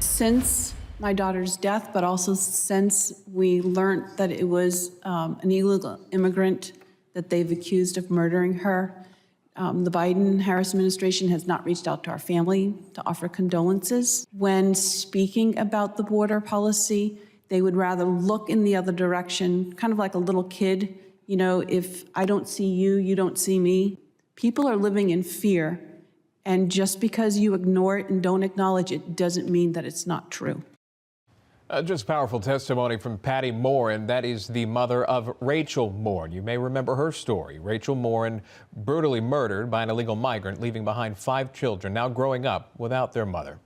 Since my daughter's death, but also since we learned that it was an illegal immigrant that they've accused of murdering her, the Biden-Harris administration has not reached out to our family to offer condolences. When speaking about the border policy, they would rather look in the other direction, kind of like a little kid. You know, if I don't see you, you don't see me. People are living in fear, and just because you ignore it and don't acknowledge it doesn't mean that it's not true. Just powerful testimony from Patty Morin. That is the mother of Rachel Morin. You may remember her story. Rachel Morin brutally murdered by an illegal migrant, leaving behind 5 children, now growing up without their mother.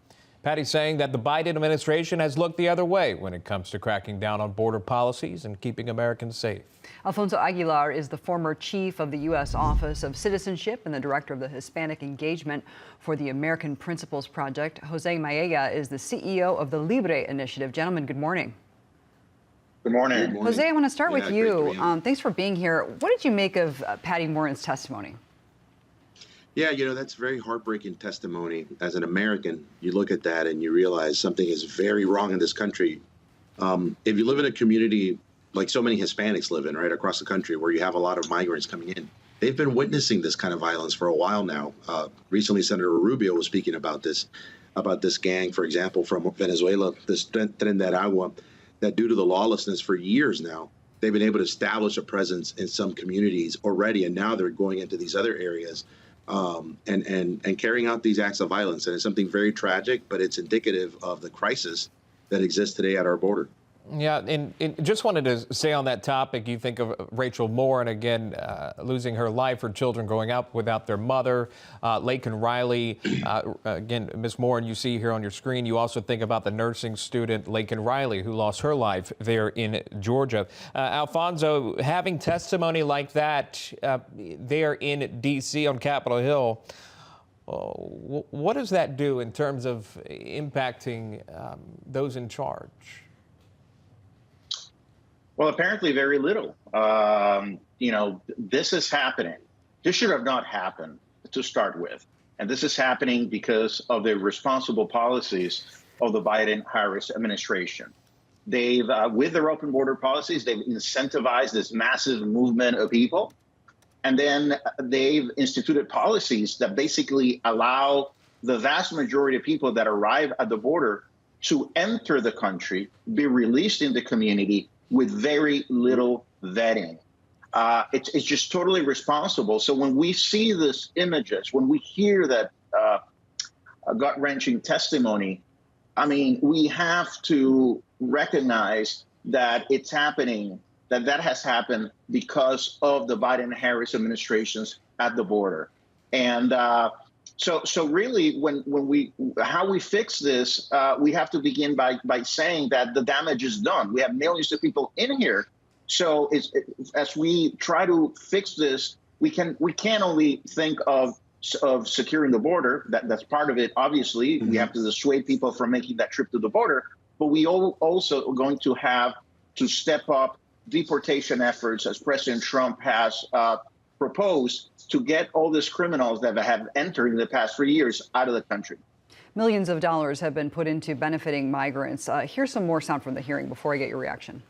Patty saying that the Biden administration has looked the other way when it comes to cracking down on border policies and keeping Americans safe. Alfonso Aguilar is the former chief of the U.S. Office of Citizenship and the director of the Hispanic Engagement for the American Principles Project. Jose Mallea is the CEO of the LIBRE initiative. Gentlemen, good morning. Good morning. Good morning. Jose, I want to start with you. Thanks for being here. What did you make of Patty Morin's testimony? Yeah, you know, that's very heartbreaking testimony. As an American, you look at that and you realize something is very wrong in this country. If you live in a community like so many Hispanics live in, right, across the country, where you have a lot of migrants coming in, they've been witnessing this kind of violence for a while now. Recently, Senator Rubio was speaking about this gang, for example, from Venezuela, this Tren de Aragua, that due to the lawlessness for years now, they've been able to establish a presence in some communities already, and now they're going into these other areas. And carrying out these acts of violence. And it's something very tragic, but it's indicative of the crisis that exists today at our border. Yeah, and just wanted to say on that topic, you think of Rachel Morin, again, losing her life, her children growing up without their mother, Laken Riley, again, Ms. Morin, you see here on your screen. You also think about the nursing student, Laken Riley, who lost her life there in Georgia. Alfonso, having testimony like that there in D.C. on Capitol Hill, what does that do in terms of impacting those in charge? Well, apparently very little. You know, this is happening. This should have not happened to start with. And this is happening because of the responsible policies of the Biden-Harris administration. They've, with their open border policies, they've incentivized this massive movement of people. And then they've instituted policies that basically allow the vast majority of people that arrive at the border to enter the country, be released in the community, with very little vetting. It's just totally irresponsible. So when we see these images, when we hear that gut-wrenching testimony, I mean, we have to recognize that it's happening, that has happened because of the Biden-Harris administrations at the border. And so really, how we fix this, we have to begin by saying that the damage is done. We have millions of people in here. So as we try to fix this, we can't only think of securing the border. That's part of it, obviously. Mm-hmm. We have to dissuade people from making that trip to the border. But we also are going to have to step up deportation efforts, as President Trump has proposed, to get all these criminals that have entered in the past 3 years out of the country. Millions of dollars have been put into benefiting migrants. Here's some more sound from the hearing before I get your reaction.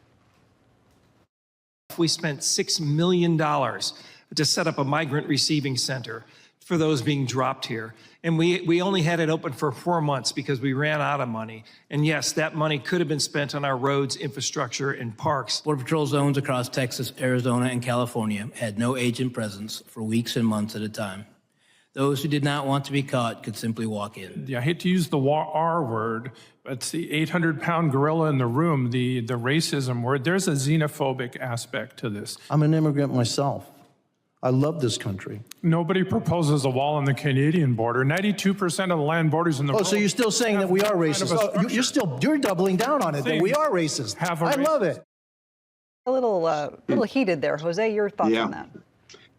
We spent $6 million to set up a migrant receiving center for those being dropped here. And we only had it open for 4 months because we ran out of money. And yes, that money could have been spent on our roads, infrastructure, and parks. Border Patrol zones across Texas, Arizona, and California had no agent presence for weeks and months at a time. Those who did not want to be caught could simply walk in. I hate to use the R word, but it's the 800-pound gorilla in the room, the racism word. There's a xenophobic aspect to this. I'm an immigrant myself. I love this country. Nobody proposes a wall on the Canadian border. 92% of the land borders in the world. Oh, so you're still saying that we are racist? You're doubling down on it, that we are racist. I love it. A little heated there. Jose, your thoughts on that?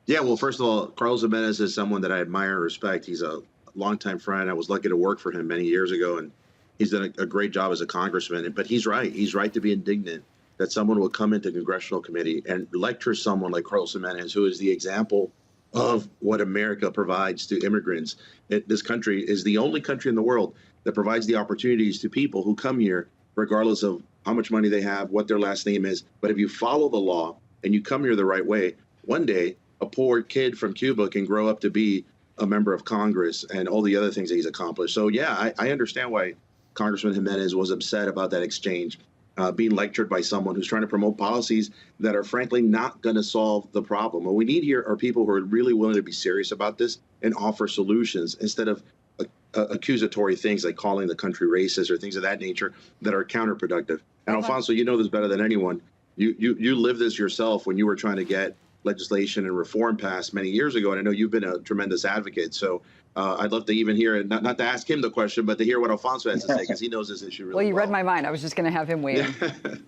Yeah, well, first of all, Carlos Jimenez is someone that I admire and respect. He's a longtime friend. I was lucky to work for him many years ago, and he's done a great job as a congressman. But he's right. He's right to be indignant that someone will come into congressional committee and lecture someone like Carlos Jimenez, who is the example of what America provides to immigrants. This country is the only country in the world that provides the opportunities to people who come here, regardless of how much money they have, what their last name is. But if you follow the law and you come here the right way, one day a poor kid from Cuba can grow up to be a member of Congress and all the other things that he's accomplished. So yeah, I understand why Congressman Jimenez was upset about that exchange, being lectured by someone who's trying to promote policies that are frankly not going to solve the problem. What we need here are people who are really willing to be serious about this and offer solutions instead of accusatory things like calling the country racist or things of that nature that are counterproductive. And Alfonso, you know this better than anyone. You lived this yourself when you were trying to get legislation and reform passed many years ago, and I know you've been a tremendous advocate. So I'd love to even hear, not to ask him the question, but to hear what Alfonso has to say, because he knows this issue really well. Well, you read my mind. I was just going to have him weigh in.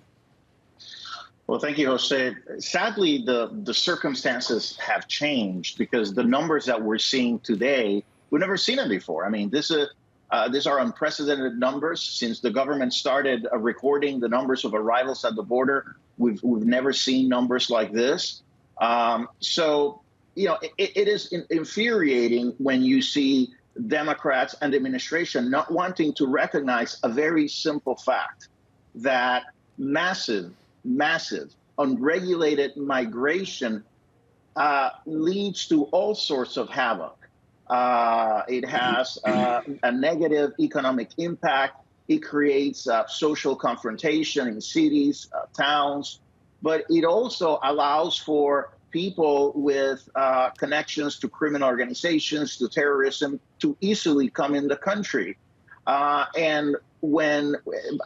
Well, thank you, Jose. Sadly, the circumstances have changed because the numbers that we're seeing today, we've never seen them before. I mean, these are unprecedented numbers. Since the government started recording the numbers of arrivals at the border, we've never seen numbers like this. So, you know, it is infuriating when you see Democrats and the administration not wanting to recognize a very simple fact that massive, unregulated migration leads to all sorts of havoc. It has a negative economic impact. It creates social confrontation in cities, towns, but it also allows for people with connections to criminal organizations, to terrorism, to easily come in the country. And when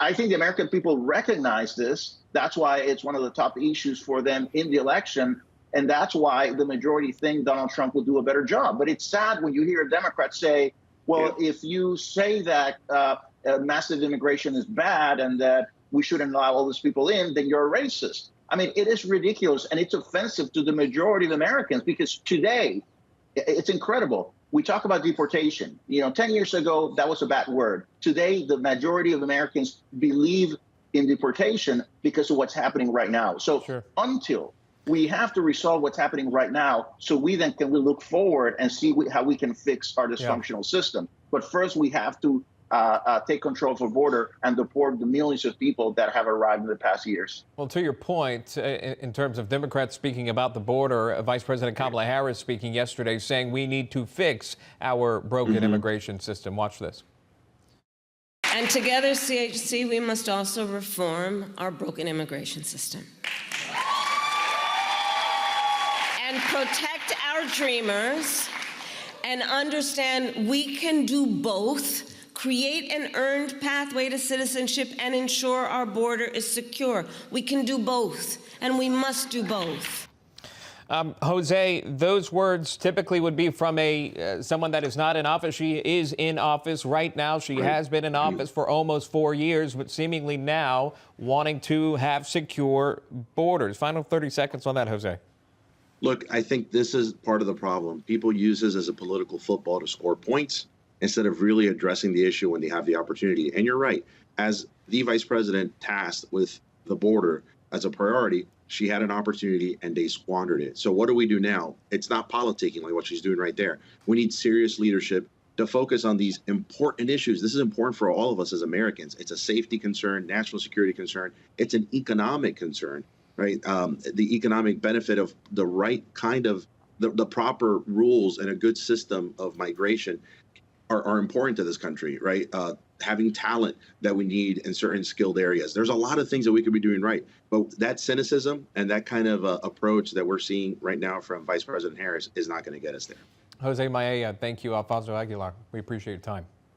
I think the American people recognize this, that's why it's one of the top issues for them in the election. And that's why the majority think Donald Trump will do a better job. But it's sad when you hear a Democrat say, well, if you say that massive immigration is bad and that we shouldn't allow all these people in, then you're a racist. I mean, it is ridiculous, and it's offensive to the majority of Americans because today, it's incredible. We talk about deportation. You know, 10 years ago, that was a bad word. Today, the majority of Americans believe in deportation because of what's happening right now. So until we have to resolve what's happening right now, so we then can look forward and see how we can fix our dysfunctional system. But first, we have to take control of the border and deport the millions of people that have arrived in the past years. Well, to your point, in terms of Democrats speaking about the border, Vice President Kamala Harris speaking yesterday saying we need to fix our broken immigration system. Watch this. And together, CHC, we must also reform our broken immigration system. And protect our dreamers and understand we can do both. Create an earned pathway to citizenship and ensure our border is secure. We can do both, and we must do both. Jose, those words typically would be from someone that is not in office. She is in office right now. She has been in office for almost 4 years, but seemingly now wanting to have secure borders. Final 30 seconds on that, Jose. Look, I think this is part of the problem. People use this as a political football to score points instead of really addressing the issue when they have the opportunity. And you're right, as the vice president tasked with the border as a priority, she had an opportunity and they squandered it. So what do we do now? It's not politicking like what she's doing right there. We need serious leadership to focus on these important issues. This is important for all of us as Americans. It's a safety concern, national security concern. It's an economic concern, right? The economic benefit of the right kind of, the proper rules and a good system of migration are important to this country, right? Having talent that we need in certain skilled areas. There's a lot of things that we could be doing right. But that cynicism and that kind of approach that we're seeing right now from Vice President Harris is not going to get us there. Jose Mallea, thank you. Alfonso Aguilar, we appreciate your time.